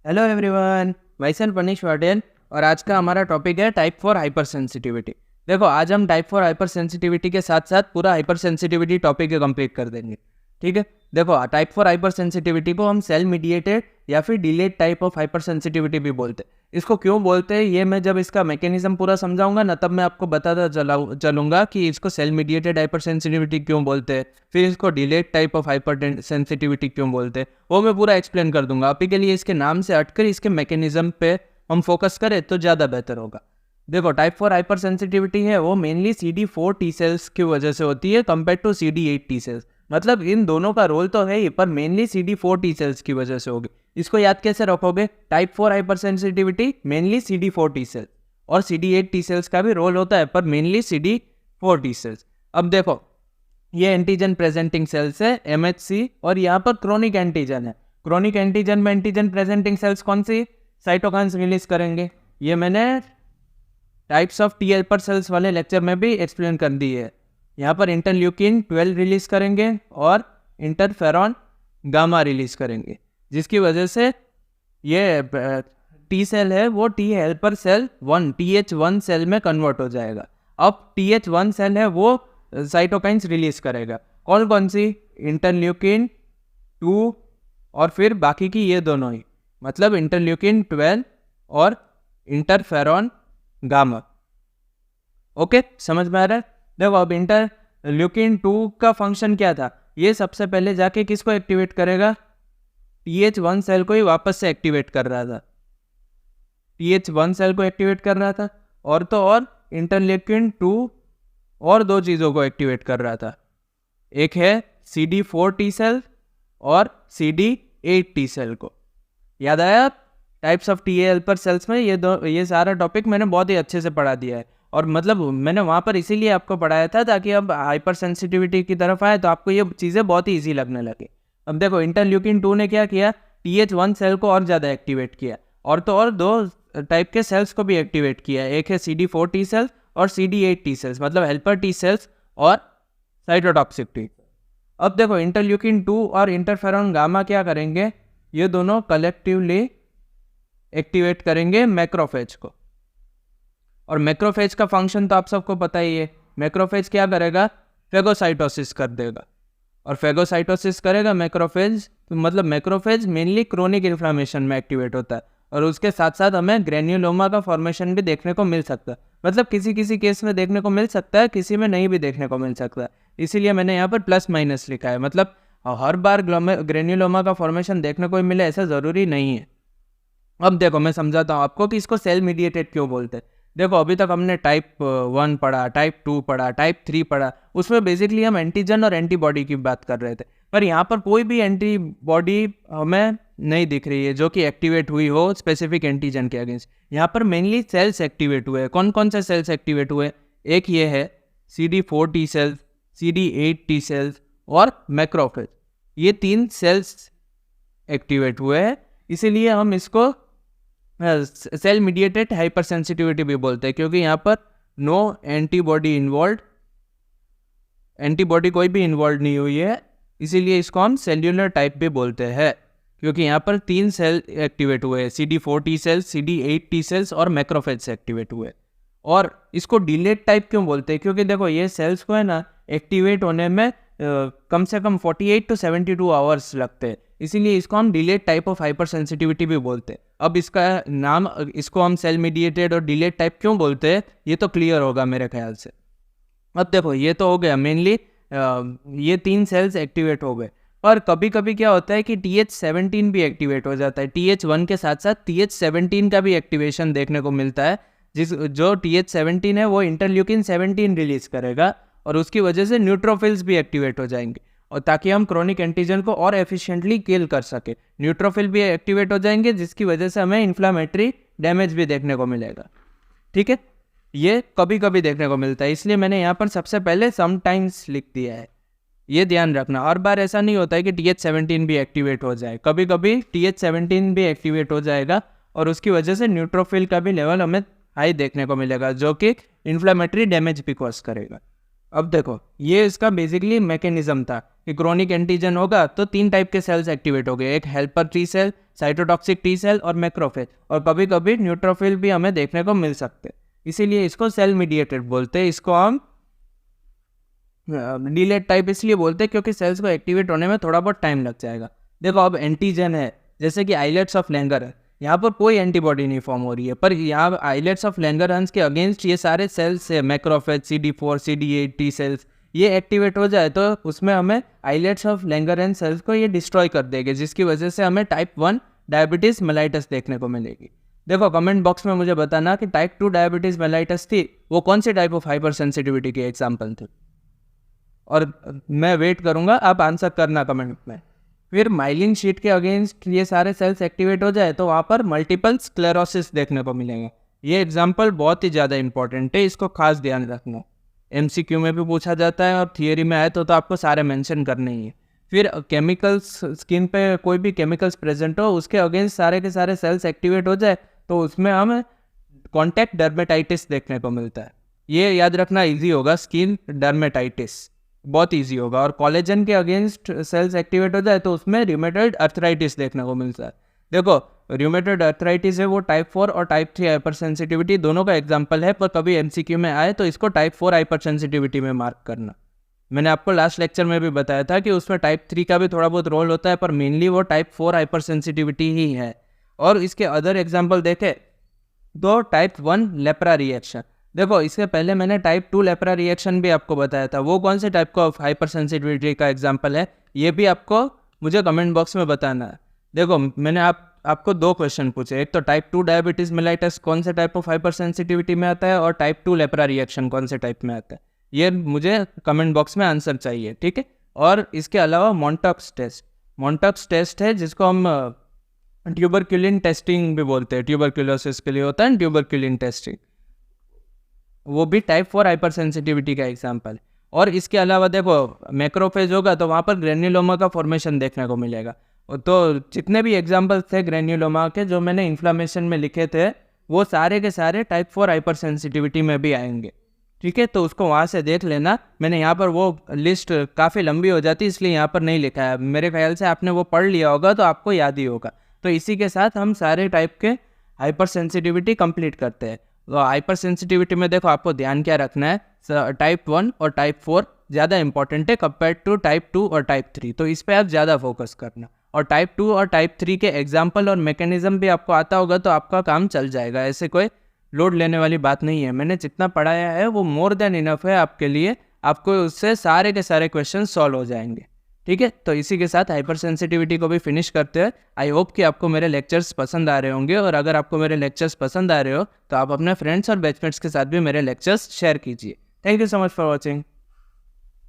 Hello everyone, my self Manish Patel. और आज का हमारा टॉपिक है टाइप 4 हाइपर सेंसिटिविटी। देखो, आज हम टाइप 4 हाइपर सेंसिटिविटी के साथ साथ पूरा हाइपर सेंसिटिविटी टॉपिक को कंप्लीट कर देंगे। ठीक है, देखो टाइप 4 हाइपर सेंसिटिविटी को हम सेल मीडिएटेड या फिर delayed type of hyper sensitivity भी बोलते हैं। इसको क्यों बोलते हैं ये मैं जब इसका मैकेनिज्म पूरा समझाऊंगा ना, तब मैं आपको बताता चलूंगा कि इसको सेल मीडिएटेड हाइपर सेंसिटिविटी क्यों बोलते हैं, फिर इसको delayed type of hyper sensitivity क्यों बोलते हैं, वो मैं पूरा एक्सप्लेन कर दूंगा। अभी के लिए इसके नाम से हटकर इसके मैकेनिज्म पे हम फोकस करें तो ज़्यादा बेहतर होगा। देखो, टाइप 4 हाइपर सेंसिटिविटी है वो मेनली CD4 टी सेल्स की वजह से होती है compare to CD8 T cells. मतलब इन दोनों का रोल तो है ही, पर मेनली CD4 टी सेल्स की वजह से होगी। इसको याद कैसे रखोगे? Type 4 hyper sensitivity mainly CD4 T cells, और CD8 टी सेल्स का भी रोल होता है पर मेनली CD4 टी सेल्स। अब देखो, ये एंटीजन प्रेजेंटिंग सेल्स है MHC, और यहाँ पर क्रोनिक एंटीजन है। क्रोनिक एंटीजन में एंटीजन प्रेजेंटिंग सेल्स कौन सी? साइटोकाइंस रिलीज करेंगे। ये मैंने types of T helper cells वाले लेक्चर में भी एक्सप्लेन कर दी है। यहाँ पर इंटरल्यूकिन 12 रिलीज करेंगे और इंटरफेरॉन गामा रिलीज करेंगे, जिसकी वजह से ये टी सेल है वो T helper cell 1 TH1 cell में कन्वर्ट हो जाएगा। अब TH1 सेल है वो साइटोकाइंस रिलीज करेगा। कौन कौन सी? इंटरल्यूकिन 2 और फिर बाकी की ये दोनों ही, मतलब इंटरल्यूकिन 12 और इंटरफेरॉन गामा। ओके, समझ में आ रहा है? देखो, अब इंटरल्यूकिन 2 का फंक्शन क्या था? ये सबसे पहले जाके किसको एक्टिवेट करेगा? TH1 सेल को ही वापस से एक्टिवेट कर रहा था। TH1 सेल को एक्टिवेट कर रहा था, और तो और इंटरल्यूकिन 2 और दो चीज़ों को एक्टिवेट कर रहा था। एक है CD4 टी सेल और CD8 टी सेल को। याद आया? Types of T helper cells में ये सारा टॉपिक मैंने बहुत ही अच्छे से पढ़ा दिया है, और मतलब मैंने वहाँ पर इसीलिए आपको पढ़ाया था ताकि अब हाइपर सेंसिटिविटी की तरफ आए तो आपको ये चीज़ें बहुत ही ईजी लगने लगे। अब देखो, इंटरल्यूकिन 2 ने क्या किया? TH1 सेल को और ज़्यादा एक्टिवेट किया, और तो और दो टाइप के सेल्स को भी एक्टिवेट किया। एक है CD4 टी सेल्स और CD8 टी सेल्स, मतलब हेल्पर टी सेल्स और साइटोटॉक्सिक टी। अब देखो, इंटरल्यूकिन 2 और इंटरफेरॉन गामा क्या करेंगे? ये दोनों कलेक्टिवली एक्टिवेट करेंगे मैक्रोफेज को। और मैक्रोफेज का फंक्शन तो आप सबको पता ही है। मैक्रोफेज क्या करेगा? फेगोसाइटोसिस कर देगा, और फेगोसाइटोसिस करेगा मैक्रोफेज, तो मतलब मैक्रोफेज मेनली क्रोनिक इन्फ्लामेशन में एक्टिवेट होता है, और उसके साथ साथ हमें ग्रेन्युलोमा का फॉर्मेशन भी देखने को मिल सकता है। मतलब किसी किसी केस में देखने को मिल सकता है, किसी में नहीं भी देखने को मिल सकता है। इसीलिए मैंने यहाँ पर प्लस माइनस लिखा है। मतलब हर बार ग्रेन्युलोमा का फॉर्मेशन देखने को मिले ऐसा ज़रूरी नहीं है। अब देखो, मैं समझाता हूँ आपको कि इसको सेल मीडिएटेड क्यों बोलते हैं। देखो, अभी तक हमने टाइप 1 पढ़ा, टाइप 2 पढ़ा, टाइप 3 पढ़ा। उसमें बेसिकली हम एंटीजन और एंटीबॉडी की बात कर रहे थे, पर यहाँ पर कोई भी एंटीबॉडी हमें नहीं दिख रही है जो कि एक्टिवेट हुई हो स्पेसिफिक एंटीजन के अगेंस्ट। यहाँ पर मेनली सेल्स एक्टिवेट हुए हैं। कौन कौन से सेल्स एक्टिवेट हुए? एक ये है CD4 T cells, CD8 T cells और मैक्रोफेज। ये 3 सेल्स एक्टिवेट हुए हैं, इसीलिए हम इसको सेल मीडिएटेड हाइपर सेंसिटिविटी भी बोलते हैं, क्योंकि यहाँ पर नो एंटीबॉडी इन्वॉल्व, एंटीबॉडी कोई भी इन्वॉल्व नहीं हुई है, इसीलिए इसको हम सेल्यूलर टाइप भी बोलते हैं, क्योंकि यहाँ पर 3 सेल एक्टिवेट हुए हैं, CD4 T cells, CD8 T cells और मैक्रोफेज से एक्टिवेट हुए। और इसको डिलेड टाइप क्यों बोलते हैं? क्योंकि देखो, ये सेल्स को है ना एक्टिवेट होने में कम से कम 48 to 72 आवर्स लगते हैं, इसीलिए इसको हम delayed type of hyper sensitivity भी बोलते हैं। अब इसका नाम, इसको हम सेल मीडिएटेड और डिलेड टाइप क्यों बोलते हैं ये तो क्लियर होगा मेरे ख्याल से। अब देखो, ये तो हो गया मेनली, ये 3 सेल्स एक्टिवेट हो गए, पर कभी कभी क्या होता है कि TH17 भी एक्टिवेट हो जाता है। TH1 के साथ साथ TH17 का भी एक्टिवेशन देखने को मिलता है, जो TH17 है वो इंटरल्यूकिन 17 रिलीज करेगा, और उसकी वजह से न्यूट्रोफिल्स भी एक्टिवेट हो जाएंगे, और ताकि हम क्रोनिक एंटीजन को और एफिशिएंटली किल कर सके। न्यूट्रोफिल भी एक्टिवेट हो जाएंगे, जिसकी वजह से हमें इन्फ्लामेटरी डैमेज भी देखने को मिलेगा। ठीक है, ये कभी कभी देखने को मिलता है, इसलिए मैंने यहाँ पर सबसे पहले समटाइम्स लिख दिया है। ये ध्यान रखना, हर बार ऐसा नहीं होता है कि TH17 भी एक्टिवेट हो जाए। कभी कभी TH17 भी एक्टिवेट हो जाएगा, और उसकी वजह से न्यूट्रोफिल का भी लेवल हमें हाई देखने को मिलेगा, जो कि इन्फ्लामेटरी डैमेज भी कॉज करेगा। अब देखो, ये इसका बेसिकली मैकेनिज्म था कि क्रोनिक एंटीजन होगा तो 3 टाइप के सेल्स एक्टिवेट हो गए, एक helper T cell, cytotoxic T cell और मैक्रोफेज, और कभी कभी न्यूट्रोफिल भी हमें देखने को मिल सकते हैं। इसीलिए इसको सेल मीडिएटेड बोलते हैं। इसको हम डिलेट टाइप इसलिए बोलते हैं क्योंकि सेल्स को एक्टिवेट होने में थोड़ा बहुत टाइम लग जाएगा। देखो अब एंटीजन है, जैसे कि आइलेट्स ऑफ लैंगर है, यहाँ पर कोई एंटीबॉडी नहीं फॉर्म हो रही है, पर यहाँ आइलेट्स ऑफ लैंगरहंस के अगेंस्ट ये सारे सेल्स है, macrophage, CD4, CD8 T cells, ये एक्टिवेट हो जाए तो उसमें हमें आइलेट्स ऑफ लैंगरहंस सेल्स को ये डिस्ट्रॉय कर देंगे, जिसकी वजह से हमें टाइप 1 डायबिटीज़ मेलाइटस देखने को मिलेगी। देखो कमेंट बॉक्स में मुझे बताना कि टाइप 2 डायबिटीज़ मेलाइटस थी वो कौन सी टाइप ऑफ हाइपर सेंसिटिविटी की एग्जाम्पल थी, और मैं वेट करूँगा, आप आंसर करना कमेंट में। फिर माइलिन शीट के अगेंस्ट ये सारे सेल्स एक्टिवेट हो जाए तो वहाँ पर मल्टीपल स्क्लेरोसिस देखने को मिलेंगे। ये एग्जाम्पल बहुत ही ज़्यादा इंपॉर्टेंट है, इसको खास ध्यान रखना। MCQ में भी पूछा जाता है और थियरी में आए तो आपको सारे मेंशन करने ही है। फिर केमिकल्स, स्किन पे कोई भी केमिकल्स प्रेजेंट हो उसके अगेंस्ट सारे के सारे सेल्स एक्टिवेट हो जाए तो उसमें हमें कॉन्टैक्ट डर्मेटाइटिस देखने को मिलता है। ये याद रखना इजी होगा, स्किन डर्मेटाइटिस बहुत इजी होगा। और कोलेजन के अगेंस्ट सेल्स एक्टिवेट हो जाए तो उसमें रूमेटॉइड अर्थराइटिस देखने को मिलता है। देखो रूमेटॉइड अर्थराइटिस है वो टाइप 4 और टाइप 3 हाइपर सेंसिटिविटी दोनों का एग्जांपल है, पर कभी MCQ में आए तो इसको टाइप 4 हाइपर सेंसिटिविटी में मार्क करना। मैंने आपको लास्ट लेक्चर में भी बताया था कि उसमें टाइप 3 का भी थोड़ा बहुत रोल होता है, पर मेनली वो टाइप 4 हाइपर सेंसिटिविटी ही है। और इसके अदर एग्जाम्पल देखे तो टाइप 1 लेप्रा रिएक्शन, देखो इससे पहले मैंने टाइप 2 लेप्रा रिएक्शन भी आपको बताया था, वो कौन से टाइप का हाइपर सेंसिटिविटी का एग्जांपल है ये भी आपको मुझे कमेंट बॉक्स में बताना है। देखो मैंने आपको 2 क्वेश्चन पूछे, एक तो टाइप 2 डायबिटीज़ मेलाइटस कौन से टाइप ऑफ हाइपर सेंसिटिविटी में आता है और टाइप 2 लेप्रा रिएक्शन कौन से टाइप में आता है, ये मुझे कमेंट बॉक्स में आंसर चाहिए, ठीक है। और इसके अलावा मॉन्टॉक्स टेस्ट है जिसको हम ट्यूबरक्यूलिन टेस्टिंग भी बोलते हैं, ट्यूबरक्यूलोसिस के लिए होता है ट्यूबरक्यूलिन टेस्टिंग, वो भी टाइप 4 हाइपर सेंसिटिविटी का एग्जाम्पल है। और इसके अलावा देखो मैक्रोफेज होगा तो वहाँ पर ग्रेन्युलोमा का फॉर्मेशन देखने को मिलेगा। तो जितने भी एग्जाम्पल्स थे ग्रेन्युलोमा के जो मैंने इन्फ्लामेशन में लिखे थे वो सारे के सारे टाइप 4 हाइपर सेंसिटिविटी में भी आएंगे, ठीक है। तो उसको वहाँ से देख लेना, मैंने यहाँ पर वो लिस्ट काफ़ी लंबी हो जाती इसलिए यहाँ पर नहीं लिखा है, मेरे ख्याल से आपने वो पढ़ लिया होगा तो आपको याद ही होगा। तो इसी के साथ हम सारे टाइप के हाइपर सेंसिटिविटी कंप्लीट करते हैं। तो हाइपर सेंसिटिविटी में देखो आपको ध्यान क्या रखना है, टाइप 1 और टाइप 4 ज़्यादा इंपॉर्टेंट है कंपेयर टू टाइप 2 और टाइप 3, तो इस पर आप ज़्यादा फोकस करना। और टाइप 2 और टाइप 3 के एग्जाम्पल और मैकेनिज्म भी आपको आता होगा तो आपका काम चल जाएगा, ऐसे कोई लोड लेने वाली बात नहीं है। मैंने जितना पढ़ाया है वो मोर देन इनफ है आपके लिए, आपको उससे सारे के सारे क्वेश्चन सॉल्व हो जाएंगे, ठीक है। तो इसी के साथ हाइपर सेंसिटिविटी को भी फिनिश करते हैं। आई होप कि आपको मेरे लेक्चर्स पसंद आ रहे होंगे, और अगर आपको मेरे लेक्चर्स पसंद आ रहे हो तो आप अपने फ्रेंड्स और बैचमेट्स के साथ भी मेरे लेक्चर्स शेयर कीजिए। Thank you so much for watching.